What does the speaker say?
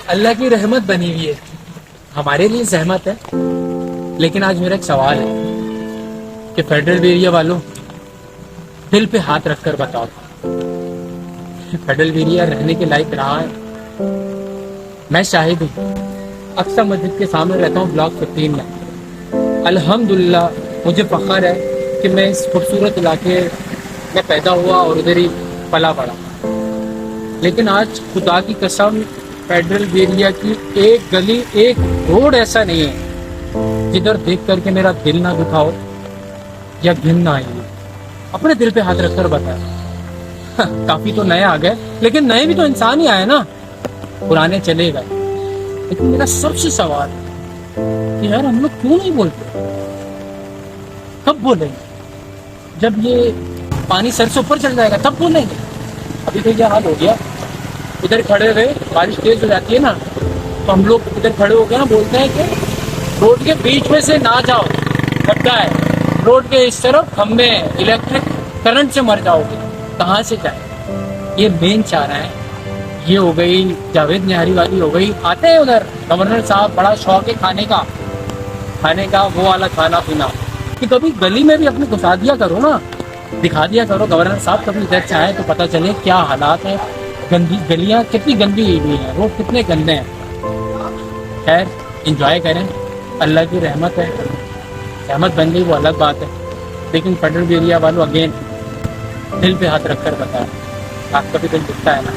اللہ کی رحمت بنی ہوئی ہے، ہمارے لیے زحمت ہے. لیکن آج میرا ایک سوال ہے کہ فیڈرل ایریا والوں، دل پہ ہاتھ رکھ کر بتاؤ، فیڈرل ایریا رہنے کے لائق رہا ہے؟ میں شاہد ہوں، اکثر مسجد کے سامنے رہتا ہوں بلاک 15 میں. الحمدللہ مجھے فخر ہے کہ میں اس خوبصورت علاقے میں پیدا ہوا اور ادھر ہی پلا بڑھا. لیکن آج خدا کی قسم فیڈرل ایریا کی ایک گلی، ایک روڈ ایسا نہیں ہے جدھر دیکھ کر کے میرا دل نہ دکھاؤ یا گھن نہ آئی. اپنے دل پہ ہاتھ رکھ کر بتایا. کافی تو نئے آ گئے، لیکن نئے بھی تو انسان ہی آئے نا، پرانے چلے گئے. لیکن میرا سب سے سوال ہے کہ یار ہم لوگ کیوں نہیں بولتے؟ کب بولیں گے؟ جب یہ پانی سر سے اوپر چل جائے گا تب بولیں گے. ابھی تو یہ حال ہو گیا، ادھر کھڑے ہوئے بارش تیز ہو جاتی ہے نا تو ہم لوگ ادھر کھڑے ہو گئے نا بولتے ہیں کہ روڈ کے بیچ میں سے نہ جاؤ، کھڈا ہے، روڈ کے اس طرف کھمبے ہیں، الیکٹرک کرنٹ سے مر جاؤ گے. کہاں سے جائیں؟ یہ مین چارہ ہے. یہ ہو گئی جاوید نہاری والی، ہو گئی. آتے ہیں ادھر گورنر صاحب، بڑا شوق ہے کھانے کا وہ والا کھانا پینا، کہ کبھی گلی میں بھی اپنے گھسا دیا کرو نا، دکھا دیا کرو گورنر صاحب کبھی ادھر سے آئے تو پتہ چلے کیا حالات ہیں. گندی گلیاں کتنی گندی ہوئی ہیں، روڈ کتنے گندے ہیں. خیر انجوائے کریں، اللہ کی رحمت ہے، رحمت بن گئی وہ الگ بات ہے. لیکن فیڈرل ایریا والوں اگین دل پہ ہاتھ رکھ کر بتایا، آپ کا بھی دل دکھتا ہے نا.